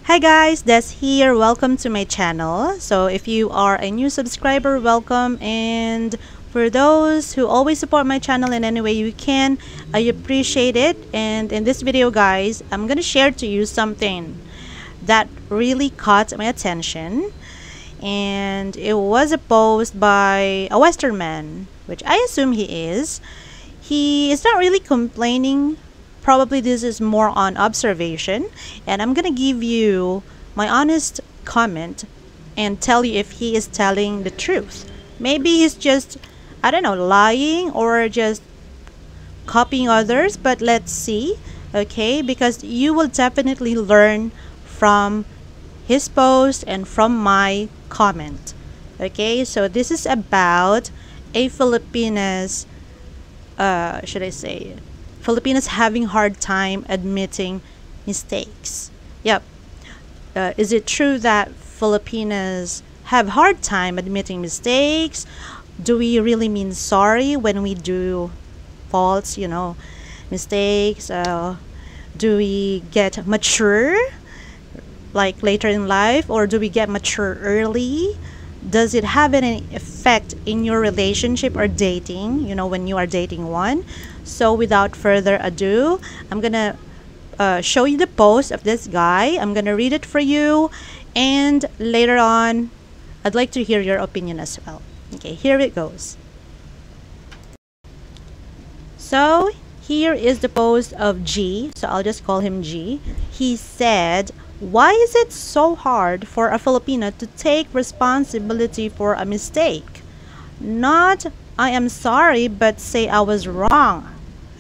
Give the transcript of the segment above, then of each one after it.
Hi guys, Des here. Welcome to my channel. So if you are a new subscriber, welcome. And for those who always support my channel in any way you can, I appreciate it. And in this video guys, I'm gonna share to you something that really caught my attention. And it was a post by a Western man, which I assume he is. He is not really complaining. Probably this is more on observation, and I'm gonna give you my honest comment and tell you if he is telling the truth. Maybe he's just, I don't know, lying or just copying others, but let's see, okay? Because you will definitely learn from his post and from my comment, okay? So this is about a Filipinas, should I say, Filipinos having hard time admitting mistakes. Yep. Is it true that Filipinos have hard time admitting mistakes? Do we really mean sorry when we do faults, mistakes? Do we get mature like later in life, or do we get mature early? Does it have any effect in your relationship or dating, when you are dating one? So without further ado, I'm gonna show you the post of this guy. I'm gonna read it for you, and later on I'd like to hear your opinion as well. Okay, here it goes. So here is the post of G, so I'll just call him G. He said, "Why is it so hard for a Filipino to take responsibility for a mistake? Not, I am sorry, but say I was wrong.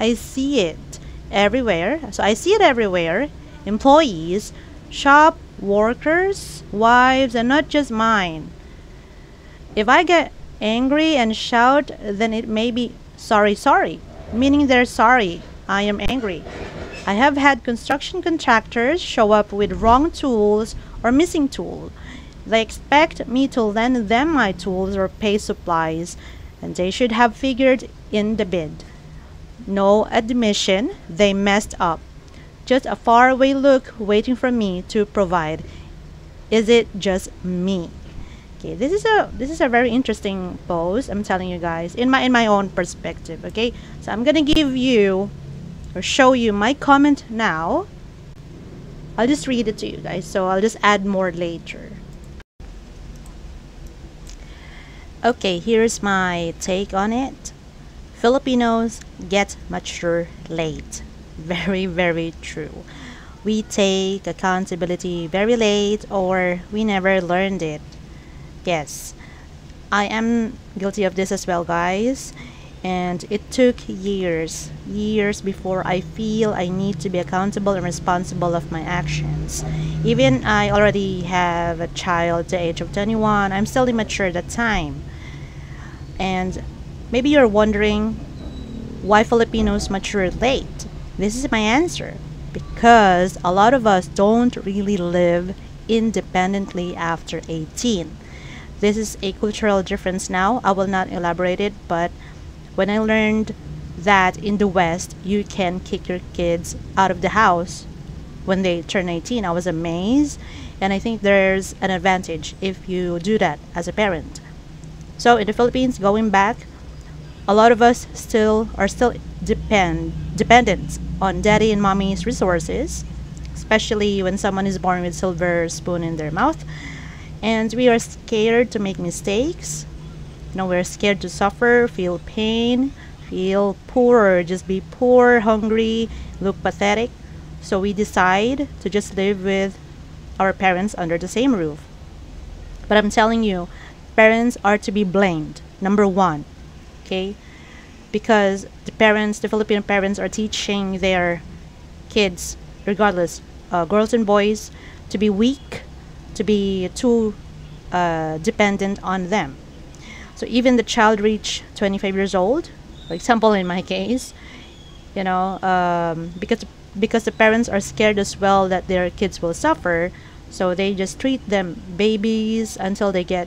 I see it everywhere." So I see it everywhere. Employees, shop workers, wives, and not just mine. If I get angry and shout, then it may be sorry, meaning they're sorry. I am angry. I have had construction contractors show up with wrong tools or missing tool. They expect me to lend them my tools or pay supplies, and they should have figured in the bid. No admission, they messed up. Just a faraway look waiting for me to provide. Is it just me? Okay, this is a very interesting post. I'm telling you guys in my own perspective. Okay, so I'm gonna give you or show you my comment now. I'll just read it to you guys, so I'll just add more later. Okay, here's my take on it. Filipinos get mature late. Very, very true. We take accountability very late, or we never learned it. Yes, I am guilty of this as well, guys. And it took years before I feel I need to be accountable and responsible of my actions. Even I already have a child at the age of 21, I'm still immature at that time. And maybe you're wondering why Filipinos mature late. This is my answer. Because a lot of us don't really live independently after 18. This is a cultural difference now. I will not elaborate it, but when I learned that in the West you can kick your kids out of the house when they turn 18, I was amazed, and I think there's an advantage if you do that as a parent. So in the Philippines, going back, a lot of us are still dependent on daddy and mommy's resources, especially when someone is born with silver spoon in their mouth, and we are scared to make mistakes. We're scared to suffer, feel pain, feel poor, or just be poor, hungry, look pathetic. So we decide to just live with our parents under the same roof. But I'm telling you, parents are to be blamed, number one, okay? Because the Filipino parents are teaching their kids, regardless, girls and boys, to be weak, to be too dependent on them. So even the child reach 25 years old, for example, in my case, because the parents are scared as well that their kids will suffer, so they just treat them babies until they get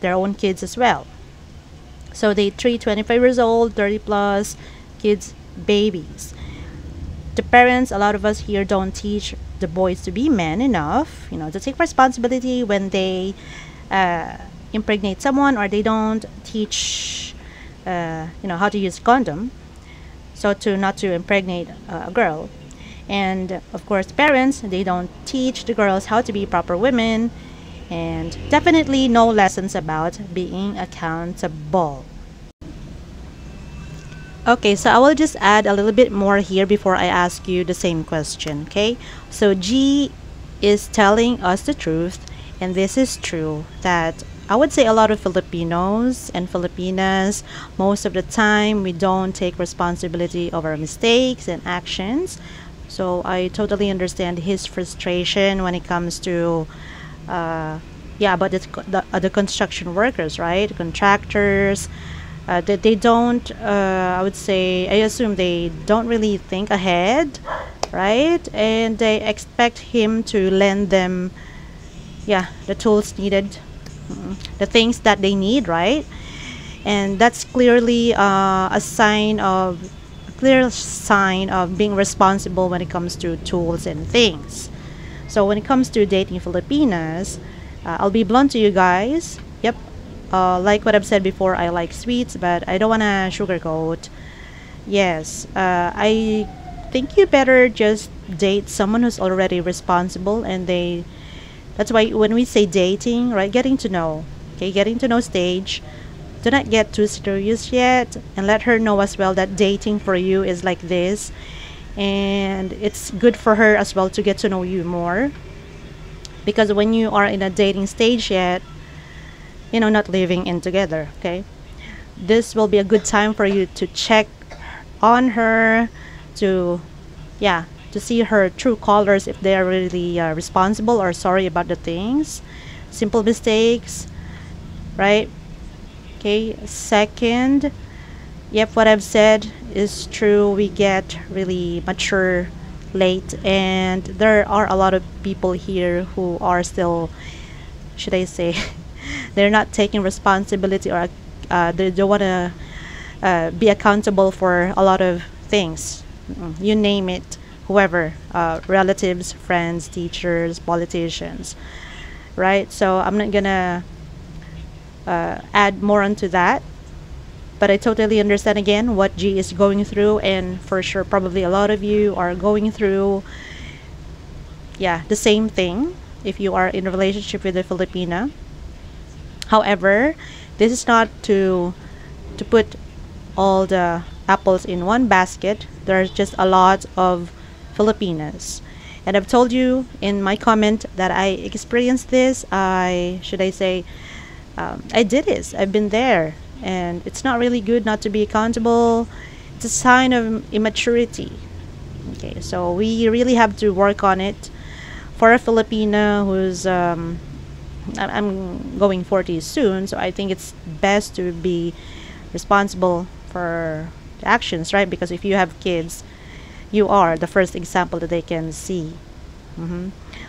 their own kids as well. So they treat 25 years old, 30 plus kids babies. The parents, a lot of us here don't teach the boys to be men enough, to take responsibility when they uh, impregnate someone, or they don't teach, how to use condom, so to not to impregnate a girl. And of course, parents, they don't teach the girls how to be proper women, and definitely no lessons about being accountable. Okay, so I will just add a little bit more here before I ask you the same question, okay? So G is telling us the truth, and this is true, that I would say a lot of Filipinos and Filipinas, most of the time, we don't take responsibility of our mistakes and actions. So I totally understand his frustration when it comes to, yeah, about the construction workers, right? Contractors, that they don't, I would say, I assume they don't really think ahead, right? And they expect him to lend them, yeah, the tools needed, the things that they need, right? And that's clearly a clear sign of being responsible when it comes to tools and things. So when it comes to dating Filipinas, I'll be blunt to you guys. Yep, like what I've said before, I like sweets, but I don't want to sugarcoat. Yes, I think you better just date someone who's already responsible, and that's why when we say dating, right, getting to know, okay, getting to know stage, do not get too serious yet, and let her know as well that dating for you is like this, and it's good for her as well to get to know you more, because when you are in a dating stage yet, not living in together, okay, this will be a good time for you to check on her, to, yeah, to see her true colors, if they are really responsible or sorry about the things, simple mistakes, right? Okay, second, yep, what I've said is true. We get really mature late, and there are a lot of people here who are still, should I say, they're not taking responsibility, or they don't want to be accountable for a lot of things. You name it, whoever, relatives, friends, teachers, politicians, right? So I'm not gonna add more onto that, but I totally understand again what G is going through, and for sure probably a lot of you are going through, yeah, the same thing if you are in a relationship with a Filipina. However, this is not to put all the apples in one basket. There's just a lot of Filipinas, and I've told you in my comment that I experienced this. I did this. I've been there, and it's not really good not to be accountable. It's a sign of immaturity. Okay, so we really have to work on it. For a Filipina who's I'm going 40 soon, so I think it's best to be responsible for the actions, right? Because if you have kids, you are the first example that they can see.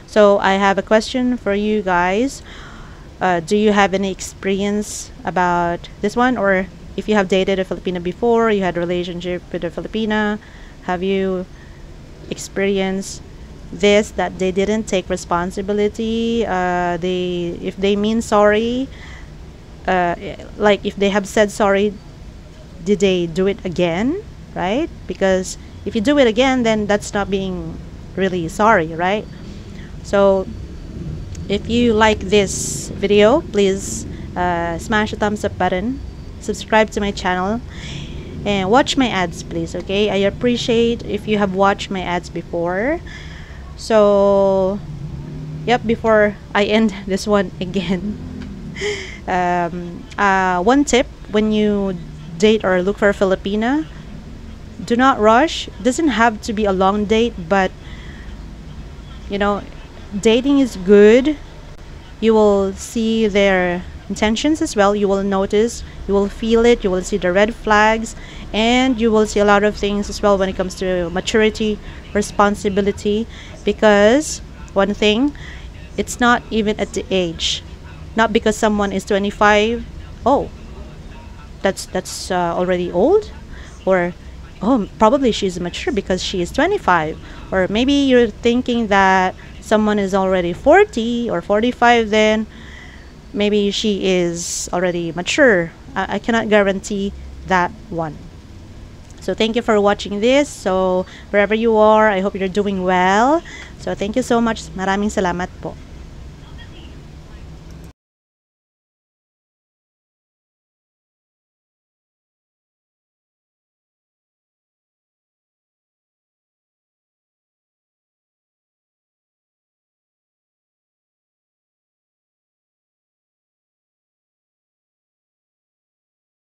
So I have a question for you guys. Do you have any experience about this one, or if you have dated a Filipina before, you had a relationship with a Filipina, have you experienced this, that they didn't take responsibility? If they mean sorry, like if they have said sorry, did they do it again, right? Because if you do it again, then that's not being really sorry, right? So if you like this video, please smash the thumbs up button, subscribe to my channel, and watch my ads, please. Okay, I appreciate if you have watched my ads before. So yep, before I end this one again, one tip: when you date or look for a Filipina, do not rush. It doesn't have to be a long date, but dating is good. You will see their intentions as well. You will notice, you will feel it, you will see the red flags, and you will see a lot of things as well when it comes to maturity, responsibility. Because one thing, it's not even at the age. Not because someone is 25, oh, that's already old, or oh, probably she's mature because she is 25. Or maybe you're thinking that someone is already 40 or 45, then maybe she is already mature. I cannot guarantee that one. So thank you for watching this. So wherever you are, I hope you're doing well. So thank you so much. Maraming salamat po.